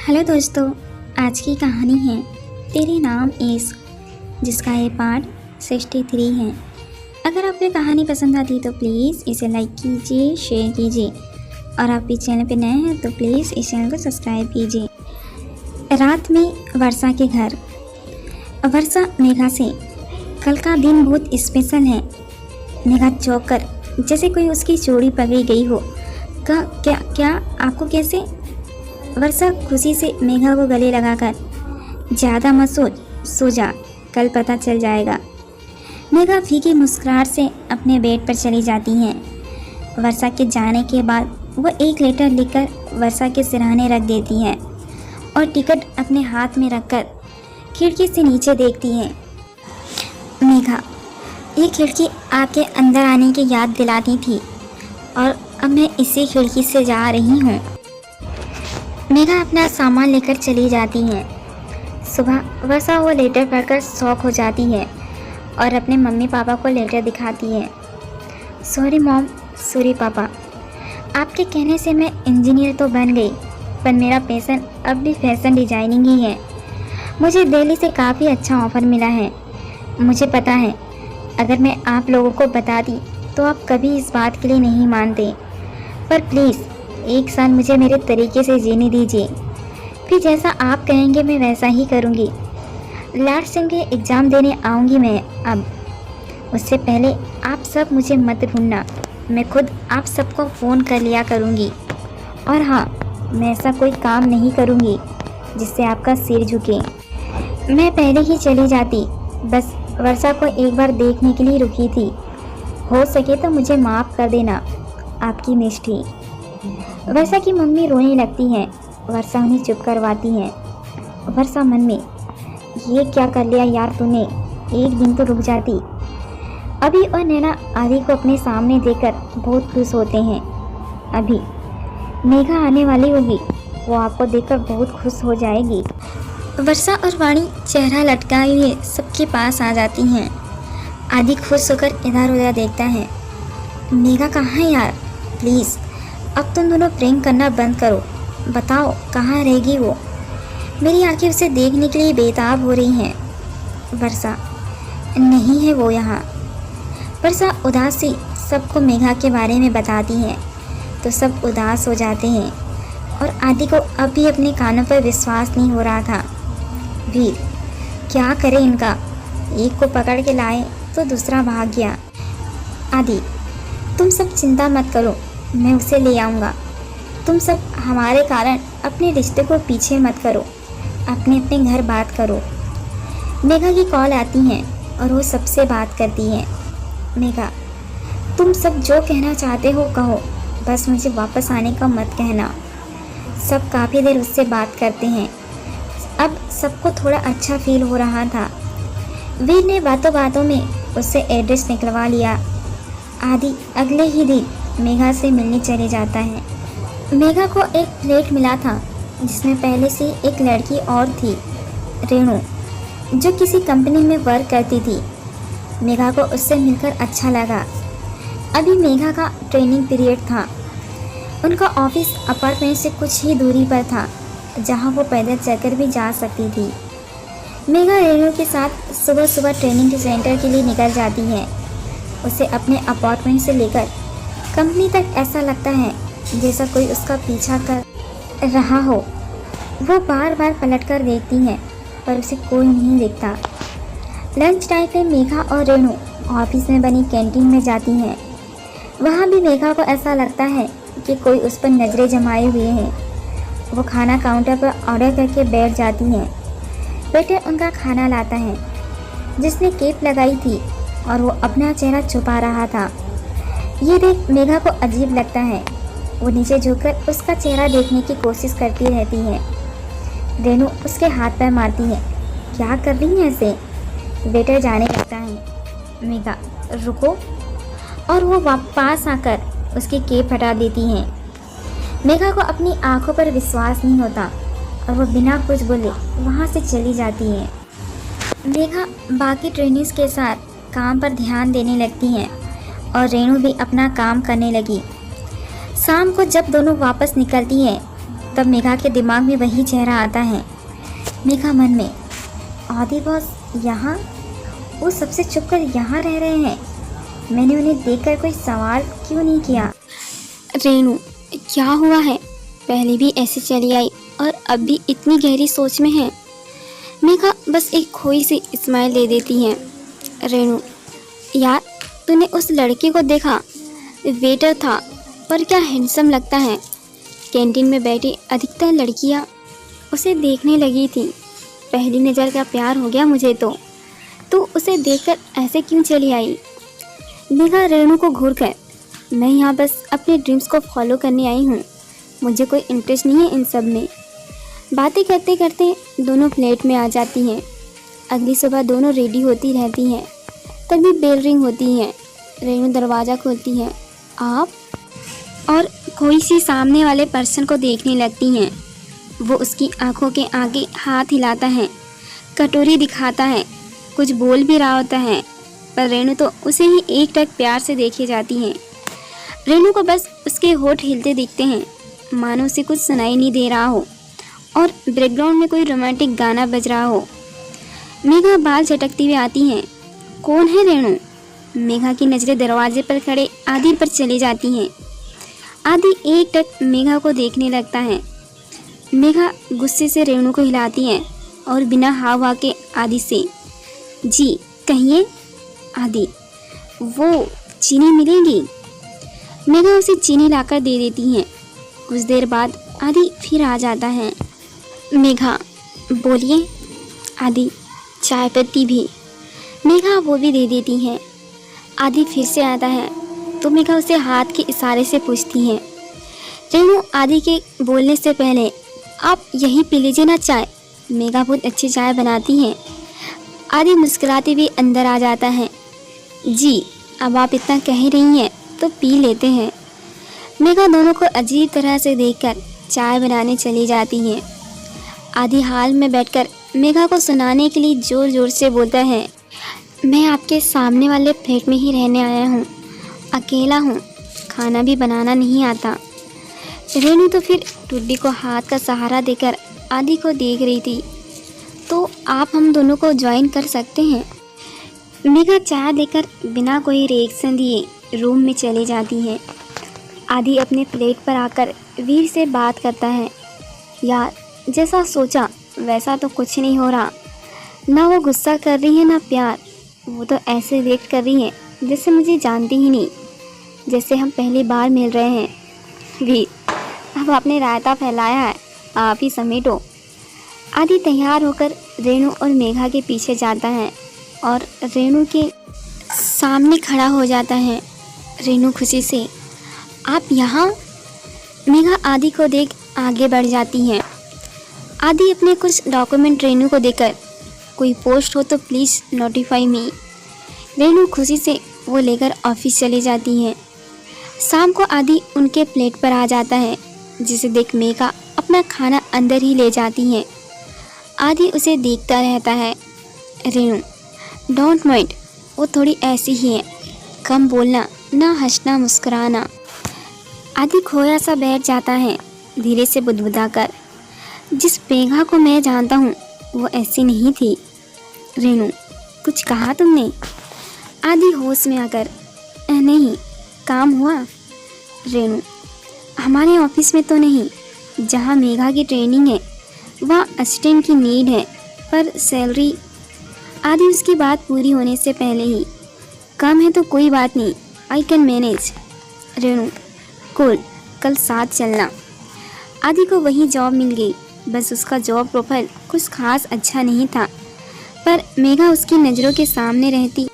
Hello दोस्तों, आज की कहानी है तेरे नाम इश्क, जिसका ये पार्ट 63 है। अगर आपको ये कहानी पसंद आती है तो प्लीज़ इसे लाइक कीजिए, शेयर कीजिए और आप इस चैनल पर नए हैं तो प्लीज़ इस चैनल को सब्सक्राइब कीजिए। रात में वर्षा के घर। वर्षा मेघा से, कल का दिन बहुत स्पेशल है। मेघा चौंक कर जैसे कोई उसकी चोरी पकड़ी गई हो। क्या आपको कैसे? वर्षा खुशी से मेघा को गले लगाकर, ज़्यादा मत सोच, सो जा, कल पता चल जाएगा। मेघा फीकी मुस्कुराहट से अपने बेड पर चली जाती हैं। वर्षा के जाने के बाद वो एक लेटर लिखकर वर्षा के सिरहाने रख देती हैं और टिकट अपने हाथ में रखकर खिड़की से नीचे देखती हैं। मेघा, ये खिड़की आपके अंदर आने की याद दिलाती थी और अब मैं इसी खिड़की से जा रही हूँ। मेघा अपना सामान लेकर चली जाती हैं। सुबह वर्षा वो लेटर पढ़कर शॉक हो जाती है और अपने मम्मी पापा को लेटर दिखाती है। सॉरी मॉम, सॉरी पापा, आपके कहने से मैं इंजीनियर तो बन गई, पर मेरा पैशन अब भी फैशन डिजाइनिंग ही है। मुझे दिल्ली से काफ़ी अच्छा ऑफ़र मिला है। मुझे पता है अगर मैं आप लोगों को बताती तो आप कभी इस बात के लिए नहीं मानते, पर प्लीज़ एक साल मुझे मेरे तरीके से जीने दीजिए, फिर जैसा आप कहेंगे मैं वैसा ही करूँगी। लास्ट सेम के एग्ज़ाम देने आऊँगी मैं अब। उससे पहले आप सब मुझे मत ढूंढना, मैं खुद आप सबको फ़ोन कर लिया करूँगी। और हाँ, मैं ऐसा कोई काम नहीं करूँगी जिससे आपका सिर झुके। मैं पहले ही चली जाती, बस वर्षा को एक बार देखने के लिए रुकी थी। हो सके तो मुझे माफ़ कर देना, आपकी मिष्टी। वर्षा की मम्मी रोने लगती हैं। वर्षा उन्हें चुप करवाती है। वर्षा मन में, ये क्या कर लिया यार तूने, एक दिन तो रुक जाती। अभी और नैना आदि को अपने सामने देखकर बहुत खुश होते हैं। अभी मेघा आने वाली होगी, वो आपको देखकर बहुत खुश हो जाएगी। वर्षा और वाणी चेहरा लटकाए हुए सबके पास आ जाती हैं। आदि खुश होकर इधर उधर देखता है। मेघा कहाँ है यार, प्लीज़ अब तुम दोनों प्रेम करना बंद करो, बताओ कहाँ रहेगी वो। मेरी आंखें उसे देखने के लिए बेताब हो रही हैं। वर्षा, नहीं है वो यहाँ। वर्षा उदास सी सबको मेघा के बारे में बताती हैं तो सब उदास हो जाते हैं और आदि को अब भी अपने कानों पर विश्वास नहीं हो रहा था। वीर, क्या करे इनका, एक को पकड़ के लाए तो दूसरा भाग गया। आदि, तुम सब चिंता मत करो, मैं उसे ले आऊँगा। तुम सब हमारे कारण अपने रिश्ते को पीछे मत करो, अपने अपने घर बात करो। मेघा की कॉल आती है और वो सबसे बात करती है। मेघा, तुम सब जो कहना चाहते हो कहो, बस मुझे वापस आने का मत कहना। सब काफ़ी देर उससे बात करते हैं। अब सबको थोड़ा अच्छा फील हो रहा था। वीर ने बातों बातों में उससे एड्रेस निकलवा लिया। आदि अगले ही दिन मेघा से मिलने चले जाता है। मेघा को एक प्लेट मिला था जिसमें पहले से एक लड़की और थी, रेणु, जो किसी कंपनी में वर्क करती थी। मेघा को उससे मिलकर अच्छा लगा। अभी मेघा का ट्रेनिंग पीरियड था। उनका ऑफिस अपार्टमेंट से कुछ ही दूरी पर था, जहां वो पैदल चलकर भी जा सकती थी। मेघा रेणु के साथ सुबह सुबह ट्रेनिंग सेंटर के लिए निकल जाती है। उसे अपने अपार्टमेंट से लेकर कंपनी तक ऐसा लगता है जैसा कोई उसका पीछा कर रहा हो। वो बार बार पलट कर देखती है पर उसे कोई नहीं दिखता। लंच टाइम पे मेघा और रेणु ऑफिस में बनी कैंटीन में जाती हैं। वहाँ भी मेघा को ऐसा लगता है कि कोई उस पर नज़रें जमाए हुए हैं। वो खाना काउंटर पर ऑर्डर करके बैठ जाती हैं। वेटर उनका खाना लाता है। जिसने केप लगाई थी और वो अपना चेहरा छुपा रहा था। ये देख मेघा को अजीब लगता है। वो नीचे झुककर उसका चेहरा देखने की कोशिश करती रहती है। रेणु उसके हाथ पैर मारती है। क्या कर रही है ऐसे? वेटर जाने लगता है। मेघा, रुको, और वो वापस आकर उसकी केप हटा देती हैं। मेघा को अपनी आंखों पर विश्वास नहीं होता और वो बिना कुछ बोले वहाँ से चली जाती है। मेघा बाकी ट्रेनिंग्स के साथ काम पर ध्यान देने लगती हैं और रेणु भी अपना काम करने लगी। शाम को जब दोनों वापस निकलती हैं तब मेघा के दिमाग में वही चेहरा आता है। मेघा मन में, आदि बॉस यहाँ, वो सबसे चुप कर यहाँ रह रहे हैं। मैंने उन्हें देखकर कोई सवाल क्यों नहीं किया। रेनू, क्या हुआ है? पहले भी ऐसे चली आई और अब भी इतनी गहरी सोच में है। मेघा बस एक खोई सी स्माइल दे देती है। रेनू, यार तूने उस लड़के को देखा? वेटर था, पर क्या हैंडसम लगता है। कैंटीन में बैठी अधिकतर लड़कियां उसे देखने लगी थी। पहली नज़र का प्यार हो गया मुझे तो उसे देखकर ऐसे क्यों चली आई? मेघा रेनू को घूर कर, मैं यहाँ बस अपने ड्रीम्स को फॉलो करने आई हूँ, मुझे कोई इंटरेस्ट नहीं है इन सब में। बातें करते करते दोनों फ्लैट में आ जाती हैं। अगली सुबह दोनों रेडी होती रहती हैं। तभी बेल रिंग होती है। रेनू दरवाज़ा खोलती है। आप? और कोई सी सामने वाले पर्सन को देखने लगती हैं। वो उसकी आंखों के आगे हाथ हिलाता है, कटोरी दिखाता है, कुछ बोल भी रहा होता है, पर रेनू तो उसे ही एक टक प्यार से देखे जाती है। रेनू को बस उसके होठ हिलते दिखते हैं, मानो उसे कुछ सुनाई नहीं दे रहा हो और बैकग्राउंड में कोई रोमांटिक गाना बज रहा हो। मेघा बाल झटकती हुई आती हैं। कौन है रेनू? मेघा की नज़रें दरवाजे पर खड़े आदि पर चली जाती हैं। आदि एक टक मेघा को देखने लगता है। मेघा गुस्से से रेनू को हिलाती है और बिना हाव भाव के आदि से, जी कहिए। आदि, वो चीनी मिलेगी? मेघा उसे चीनी लाकर दे देती है। कुछ देर बाद आदि फिर आ जाता है। मेघा, बोलिए। आदि, चाय पत्ती भी। मेघा वो भी दे देती है। आदि फिर से आता है तो मेघा उसे हाथ के इशारे से पूछती है। रेनू आदि के बोलने से पहले, आप यहीं पी लीजिए ना चाय, मेघा बहुत अच्छी चाय बनाती हैं। आदि मुस्कुराते हुए अंदर आ जाता है। जी, अब आप इतना कह रही हैं तो पी लेते हैं। मेघा दोनों को अजीब तरह से देखकर चाय बनाने चली जाती है। आदि हाल में बैठकर मेघा को सुनाने के लिए ज़ोर ज़ोर से बोलता है, मैं आपके सामने वाले फ्लैट में ही रहने आया हूँ, अकेला हूँ, खाना भी बनाना नहीं आता। रेनू तो फिर टुड्डी को हाथ का सहारा देकर आदि को देख रही थी। तो आप हम दोनों को ज्वाइन कर सकते हैं। मेघा चाय देकर बिना कोई रिएक्शन दिए रूम में चली जाती है। आदि अपने प्लेट पर आकर वीर से बात करता है। यार, जैसा सोचा वैसा तो कुछ नहीं हो रहा। ना वो गुस्सा कर रही है ना प्यार, वो तो ऐसे रिएक्ट कर रही है जैसे मुझे जानती ही नहीं, जैसे हम पहली बार मिल रहे हैं। वीर, अब आपने रायता फैलाया है, आप ही समेटो। आदि तैयार होकर रेनू और मेघा के पीछे जाता है और रेनू के सामने खड़ा हो जाता है। रेनू खुशी से, आप यहाँ? मेघा आदि को देख आगे बढ़ जाती हैं। आदि अपने कुछ डॉक्यूमेंट रेनू को देकर, कोई पोस्ट हो तो प्लीज़ नोटिफाई मी। रेनू खुशी से वो लेकर ऑफिस चली जाती हैं। शाम को आदि उनके प्लेट पर आ जाता है, जिसे देख मेघा अपना खाना अंदर ही ले जाती हैं। आदि उसे देखता रहता है। रेनू, डोंट माइंड, वो थोड़ी ऐसी ही है, कम बोलना, ना हंसना मुस्कुराना। आदि खोया सा बैठ जाता है, धीरे से बुदबुदाकर, जिस मेघा को मैं जानता हूँ वो ऐसी नहीं थी। रेनू, कुछ कहा तुमने? आदि होश में आकर, नहीं, काम हुआ। रेनू, हमारे ऑफिस में तो नहीं, जहाँ मेघा की ट्रेनिंग है वहाँ असिस्टेंट की नीड है, पर सैलरी। आदि उसकी बात पूरी होने से पहले ही, कम है तो कोई बात नहीं, I can manage. Renu, cool, कल साथ चलना। आदि को वही जॉब मिल गई, बस उसका जॉब प्रोफाइल कुछ खास अच्छा नहीं था, पर मेघा उसकी नज़रों के सामने रहती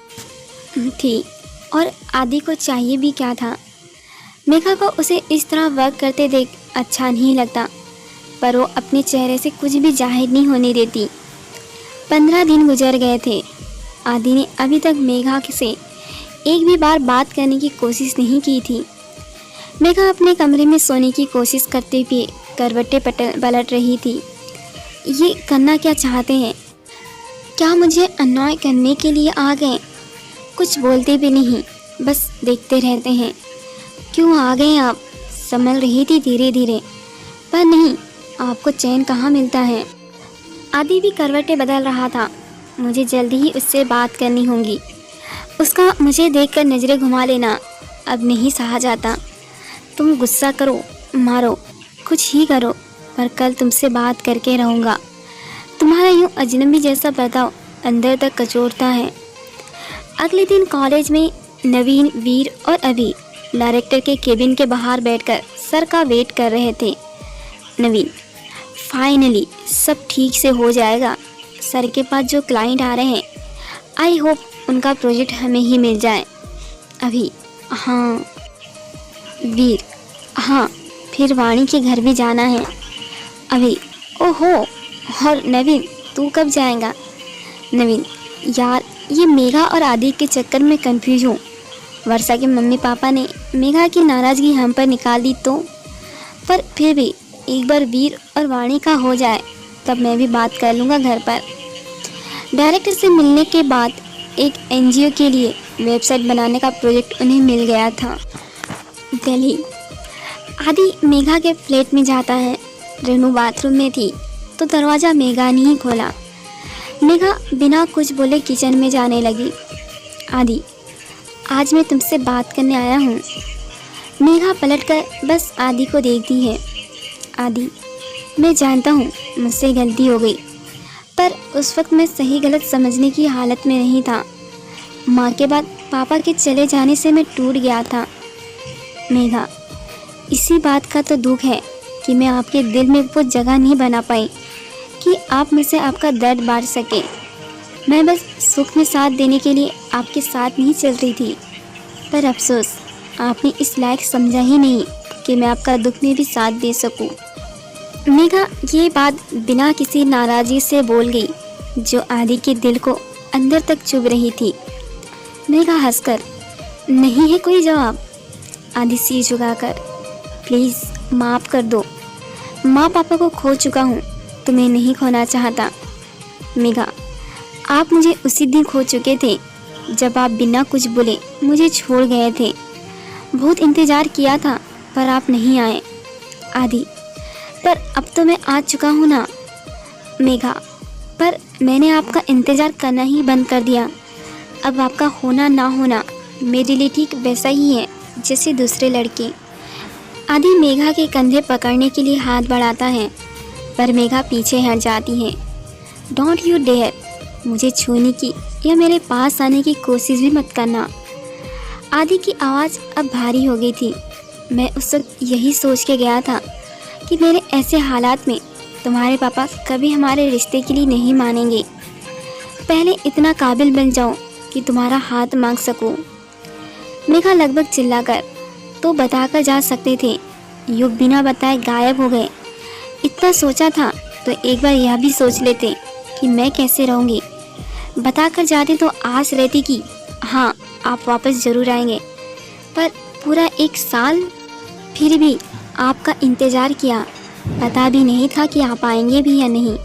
थी और आदि को चाहिए भी क्या था। मेघा को उसे इस तरह वर्क करते देख अच्छा नहीं लगता, पर वो अपने चेहरे से कुछ भी जाहिर नहीं होने देती। 15 दिन गुजर गए थे। आदि ने अभी तक मेघा से एक भी बार बात करने की कोशिश नहीं की थी। मेघा अपने कमरे में सोने की कोशिश करते हुए करवटें पलट रही थी। ये करना क्या चाहते हैं? क्या मुझे अनॉय करने के लिए आ गए? कुछ बोलते भी नहीं, बस देखते रहते हैं। क्यों आ गए आप? संभल रही थी धीरे धीरे, पर नहीं, आपको चैन कहाँ मिलता है। आदि भी करवटें बदल रहा था। मुझे जल्दी ही उससे बात करनी होगी। उसका मुझे देखकर नज़रें घुमा लेना अब नहीं सहा जाता। तुम गुस्सा करो, मारो, कुछ ही करो, पर कल तुमसे बात करके रहूँगा। तुम्हारा यूँ अजनबी जैसा बर्ताव अंदर तक कचोटता है। अगले दिन कॉलेज में नवीन, वीर और अभी डायरेक्टर के केबिन के बाहर बैठकर सर का वेट कर रहे थे। नवीन, फाइनली सब ठीक से हो जाएगा। सर के पास जो क्लाइंट आ रहे हैं, आई होप उनका प्रोजेक्ट हमें ही मिल जाए। अभी, हाँ। वीर, हाँ, फिर वाणी के घर भी जाना है। अभी, ओहो, और नवीन तू कब जाएगा? नवीन, यार ये मेघा और आदि के चक्कर में कंफ्यूज हूँ। वर्षा के मम्मी पापा ने मेघा की नाराज़गी हम पर निकाल दी तो, पर फिर भी एक बार वीर और वाणी का हो जाए तब मैं भी बात कर लूँगा घर पर। डायरेक्टर से मिलने के बाद एक एनजीओ के लिए वेबसाइट बनाने का प्रोजेक्ट उन्हें मिल गया था। दिल्ली। आदि मेघा के फ्लैट में जाता है। रेनू बाथरूम में थी तो दरवाज़ा मेघा ने ही खोला। मेघा बिना कुछ बोले किचन में जाने लगी। आदि, आज मैं तुमसे बात करने आया हूँ। मेघा पलटकर बस आदि को देखती है। आदि, मैं जानता हूँ मुझसे गलती हो गई, पर उस वक्त मैं सही गलत समझने की हालत में नहीं था। माँ के बाद पापा के चले जाने से मैं टूट गया था। मेघा, इसी बात का तो दुख है कि मैं आपके दिल में वो जगह नहीं बना पाई कि आप मुझसे आपका दर्द बांट सके। मैं बस सुख में साथ देने के लिए आपके साथ नहीं चल रही थी, पर अफसोस आपने इस लायक समझा ही नहीं कि मैं आपका दुख में भी साथ दे सकूं। मेघा ये बात बिना किसी नाराज़गी से बोल गई जो आदि के दिल को अंदर तक चुभ रही थी। मेघा हंसकर, नहीं है कोई जवाब। आदि सिर झुकाकर, प्लीज़ माफ़ कर दो। माँ पापा को खो चुका हूँ, तुम्हें नहीं खोना चाहता। मेघा, आप मुझे उसी दिन खो चुके थे जब आप बिना कुछ बोले मुझे छोड़ गए थे। बहुत इंतज़ार किया था पर आप नहीं आए। आदि, पर अब तो मैं आ चुका हूँ ना। मेघा, पर मैंने आपका इंतज़ार करना ही बंद कर दिया। अब आपका होना ना होना मेरे लिए ठीक वैसा ही है जैसे दूसरे लड़के। आदि मेघा के कंधे पकड़ने के लिए हाथ बढ़ाता है, पर मेघा पीछे हट जाती है। डोंट यू डेयर, मुझे छूने की या मेरे पास आने की कोशिश भी मत करना। आदि की आवाज़ अब भारी हो गई थी। मैं उस वक्त यही सोच के गया था कि मेरे ऐसे हालात में तुम्हारे पापा कभी हमारे रिश्ते के लिए नहीं मानेंगे। पहले इतना काबिल बन जाऊं कि तुम्हारा हाथ मांग सकूं। मेघा लगभग चिल्लाकर, तो बताकर जा सकते थे, युग बिना बताए गायब हो गए। इतना सोचा था तो एक बार यह भी सोच लेते कि मैं कैसे रहूँगी। बताकर जाते तो आस रहती कि हाँ आप वापस ज़रूर आएंगे, पर पूरा 1 साल फिर भी आपका इंतज़ार किया। पता भी नहीं था कि आप आएंगे भी या नहीं।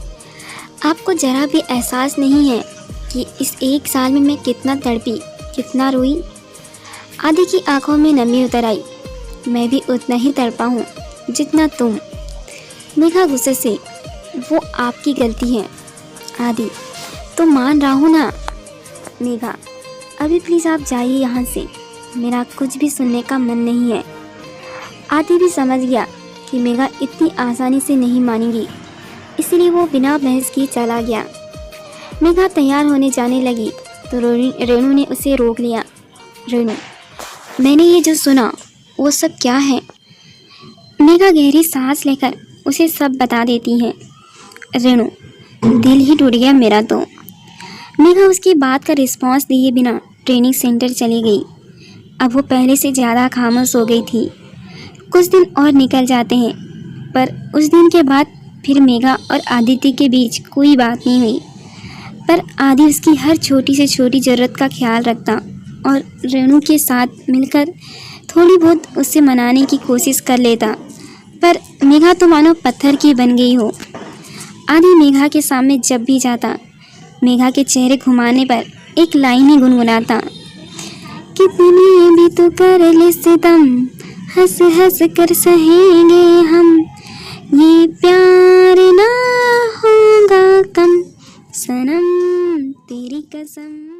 आपको ज़रा भी एहसास नहीं है कि इस 1 साल में मैं कितना तड़पी, कितना रोई। आदि की आंखों में नमी उतर आई। मैं भी उतना ही तड़पा हूँ जितना तुम। मेघा गुस्से से, वो आपकी गलती है। आदि, तो मान रहा हूँ ना। मेघा, अभी प्लीज़ आप जाइए यहाँ से, मेरा कुछ भी सुनने का मन नहीं है। आदि भी समझ गया कि मेघा इतनी आसानी से नहीं मानेगी, इसलिए वो बिना बहस किए चला गया। मेघा तैयार होने जाने लगी तो रेणु ने उसे रोक लिया। रेणु, मैंने ये जो सुना वो सब क्या है? मेघा गहरी सांस लेकर उसे सब बता देती है। रेणु, दिल ही टूट गया मेरा तो। मेघा उसकी बात का रिस्पॉन्स दिए बिना ट्रेनिंग सेंटर चली गई। अब वो पहले से ज़्यादा खामोश हो गई थी। कुछ दिन और निकल जाते हैं, पर उस दिन के बाद फिर मेघा और आदित्य के बीच कोई बात नहीं हुई। पर आदि उसकी हर छोटी से छोटी ज़रूरत का ख्याल रखता और रेणु के साथ मिलकर थोड़ी बहुत उससे मनाने की कोशिश कर लेता। पर मेघा तो मानो पत्थर की बन गई हो। आदि मेघा के सामने जब भी जाता, मेघा के चेहरे घुमाने पर एक लाइन ही गुनगुनाता, कितनी भी तो कर ले सितम, हंस हंस कर सहेंगे हम, ये प्यार ना होगा कम, सनम तेरी कसम।